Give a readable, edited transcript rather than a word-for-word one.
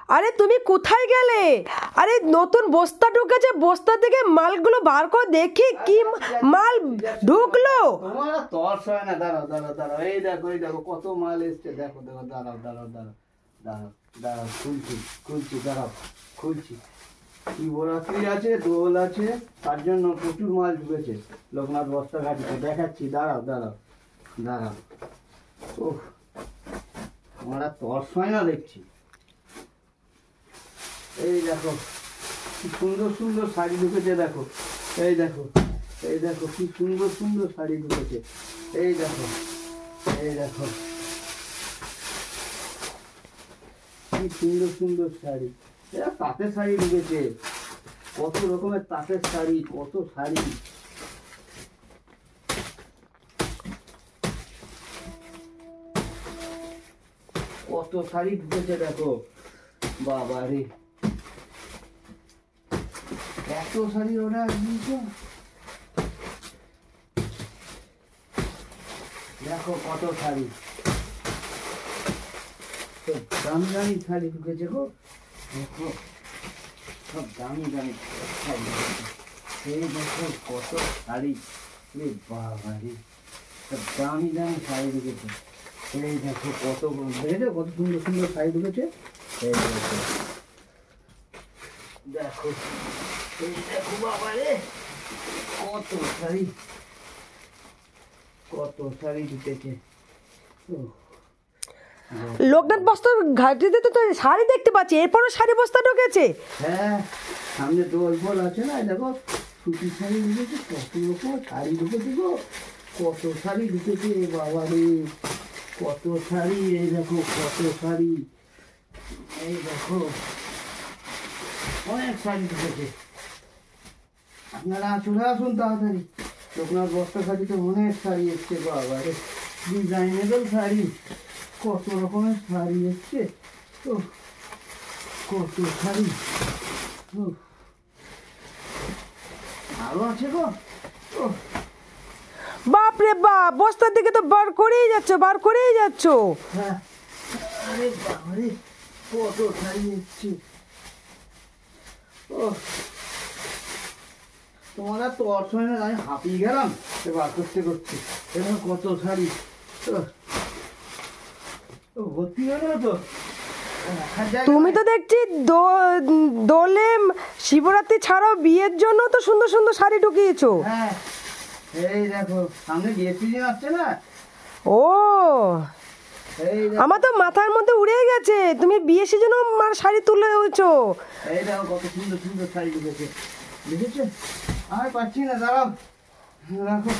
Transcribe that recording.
আরে তুমি কোথায় গেলে? আরে নতুন বস্তা ঢুকেছে, বস্তা থেকে মালগুলো বার করে দেখি কি মাল ঢুকলো। তোমার তর্স হয় না, দাঁড়াও দাঁড়াও দাঁড়াও, এই দেখো কত মাল এসছে, দেখো দেখো, দাঁড়াও দাঁড়াও দাঁড়াও দাঁড়াও দাঁড়াও, খুলছি খুলছি, দাঁড়াও খুলছি। শিবরাত্রি আছে, দোল আছে, তার জন্য প্রচুর মাল ঢুকেছে লোকনাথ বস্তা ঘাটিতে, দেখাচ্ছি, দাঁড়াও দাঁড়াও দাঁড়াও। ও তোমার তর্স হয় না দেখছি। এই দেখো কি সুন্দর সুন্দর শাড়ি ঢুকেছে, দেখো এই দেখো, এই দেখো কি সুন্দর সুন্দর শাড়ি ঢুকেছে, এই দেখো, এই দেখো কি সুন্দর সুন্দর শাড়ি। এরা তাঁতের শাড়ি ঢুকেছে, কত রকমের তাঁতের শাড়ি, কত শাড়ি। কত শাড়ি ঢুকেছে দেখো, বাবা রে, এত শাড়ি ওরা দিয়েছে। দেখো কত শাড়ি, সব দামি দামি শাড়ি ঢুকেছে গো, দেখো সব দামি দামি শাড়ি ঢুকেছে। এই দেখো কত শাড়ি, রে বাবা রে, সব দামি দামি শাড়ি ঢুকেছে। এই দেখো কত, দেখেছো কত সুন্দর সুন্দর শাড়ি ঢুকেছে। এই দেখো, দেখো এই দেখো বাবা রে, কত শাড়ি, কত শাড়ি ঢুকেছে। লোকনাথ বস্তার ঘাটিতে তো শাড়ি দেখতে পাচ্ছি, এরপরও শাড়ি বস্তা ঢুকেছে। হ্যাঁ, সামনে দোল ফোল আছে না, দেখো সুতির শাড়ি ঢুকেছে, কত রকম শাড়ি ঢুকেছে গো, কত শাড়ি ঢুকেছে বাবা রে, কত শাড়ি। এই দেখো কত শাড়ি, এই দেখো অনেক শাড়ি ঢুকেছে। আপনারা চলে আসুন তাড়াতাড়ি, লোকনাথ বস্তা শাড়িতে অনেক শাড়ি এসছে বাবা রে, ডিজাইনেবল শাড়ি, কত রকমের শাড়ি এসছে, তো কত শাড়ি। আরো আছে গো, বাপরে বাপ, বস্তার দিকে তো বার করেই যাচ্ছ, বার করেই যাচ্ছ। হ্যাঁ, আরে বাবারে কত শাড়ি এসছে। ও তোমার আর তর্স হয় না, আমি হাঁপিয়ে গেলাম বার করতে করতে, এবার কত শাড়ি ভর্তি হয়ে গেল তো। তুমি তো দেখছি দোলে শিবরাত্রি ছাড়াও বিয়ের জন্য তো সুন্দর সুন্দর শাড়ি ঢুকিয়েছো। হ্যাঁ, এই দেখো সামনে বিয়ের সিজন আসছে না। ও, এই আমার তো মাথার মধ্যে উড়ে গেছে, তুমি বিয়ে সিজনও শাড়ি তুলে হয়েছো। এই দেখো কত সুন্দর সুন্দর শাড়ি ঢুকেছে, দেখেছো? আর পাচ্ছি না, দাঁড়াও রাখো।